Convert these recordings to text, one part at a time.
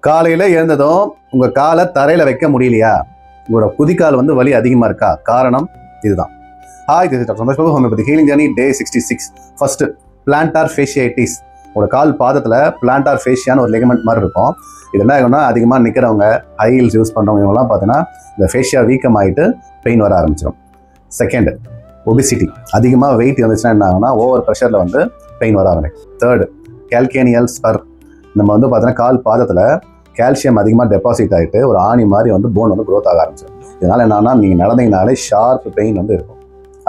காலையில் எழுந்ததும் உங்கள் காலை தரையில் வைக்க முடியலையா? உங்களோட குதிக்கால் வலி அதிகமாக இருக்கா? காரணம் இதுதான். Hi, this is doctor Santhosh Babu, homeopathy healing journey, day 66. First, plantar fasciitis. உங்களோட கால் பாதத்தில் பிளான்டார் ஃபேஷியான்னு ஒரு லெகமெண்ட் மாதிரி இருக்கும். இது என்ன ஆகும்னா, அதிகமாக நிற்கிறவங்க, ஹை ஹீல்ஸ் யூஸ் பண்ணுறவங்க இவங்கலாம் பார்த்தீங்கன்னா இந்த ஃபேஷியா வீக்கம் ஆகிட்டு பெயின் வர ஆரம்பிச்சிடும். Second, obesity. அதிகமாக வெயிட் இருந்துச்சுன்னா என்ன ஆகும்னா, ஓவர் ப்ரெஷரில் பெயின் வர ஆரம்பிக்கும். Third, calcaneal spur. நம்ம பார்த்தீங்கன்னா கால் பாதத்தில் கால்சியம் அதிகமாக டெபாசிட் ஆகிட்டு ஒரு ஆணி மாதிரி போன் க்ரோத் ஆக ஆரம்பிச்சிடும். இதனால் என்னன்னா, நீங்கள் நடந்தீங்கனாலே ஷார்ப் பெயின் இருக்கும்.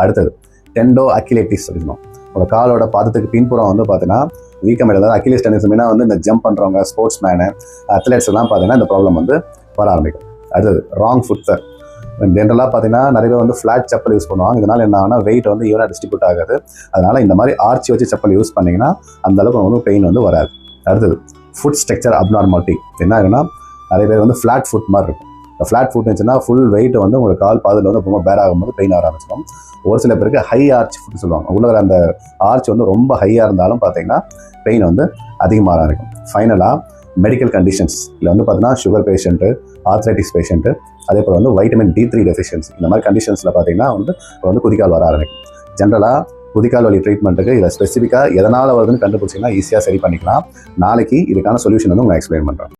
அடுத்தது, டெண்டோ அக்கிலேட்டிஸ் சொல்லணும். உங்கள் காலோட பாதத்துக்கு பின்புறம் பார்த்தீங்கன்னா வீக்கம் இல்லாத அக்கிலேஸ் டென்னிஸ்னா இந்த ஜம்ப் பண்ணுறவங்க, ஸ்போர்ட்ஸ் மேனு, அத்லெட்ஸ் எல்லாம் பார்த்தீங்கன்னா இந்த ப்ராப்ளம் வர ஆரம்பிக்கும். அடுத்தது, ராங் ஃபுட்ஸர். ஜென்ரலாக பார்த்தீங்கன்னா நிறைய பேர் ஃப்ளாட் செப்பல் யூஸ் பண்ணுவாங்க. இதனால் என்ன ஆகுனா, வெயிட் ஈவனாக டிஸ்ட்ரிபியூட் ஆகாது. அதனால் இந்த மாதிரி ஆர்ச்சி வச்சு செப்பல் யூஸ் பண்ணிங்கன்னா அந்தளவுக்கு பெயின் வராது. அடுத்தது, ஃபுட் ஸ்ட்ரக்சர் அப்நார்மாலிட்டி. என்ன ஆகுனா, நிறைய பேர் ஃப்ளாட் ஃபுட் மாதிரி இருக்கும். இந்த ஃப்ளாட் ஃபுட் இருந்துச்சுன்னா ஃபுல் வெயிட் உங்களுக்கு கால் பாதில் ரொம்ப பேர் ஆகும்போது பெயின் வர ஆரம்பிச்சிடும். ஒரு சில பேருக்கு ஹை ஆர்ச் ஃபுட் சொல்லுவாங்க. உள்ள அந்த ஆர்ச் ரொம்ப ஹையாக இருந்தாலும் பார்த்தீங்கன்னா பெயின் அதிகமாக இருக்கும். ஃபைனலாக, மெடிக்கல் கண்டிஷன்ஸ். இல்லை பார்த்தீங்கன்னா சுகர் பேஷண்ட்டு, ஆர்த்ரைட்டிஸ் பேஷண்ட்டு, அதே போல் வைட்டமின் D3 டெஃபிஷியன்சி. இந்த மாதிரி கண்டிஷன்ஸில் பார்த்தீங்கன்னா குதிக்கால் வர ஆரம்பிக்கும். ஜென்ரலாக குதிக்கால் வலி ட்ரீட்மெண்ட்டுக்கு இதை ஸ்பெசிஃபிக்காக எதனால் வருதுன்னு கண்டுபிடிச்சிங்கன்னா ஈஸியாக சரி பண்ணிக்கலாம். நாளைக்கு இதுக்கான சொல்யூஷன் உங்களுக்கு எக்ஸ்பிளைன் பண்ணுறேன்.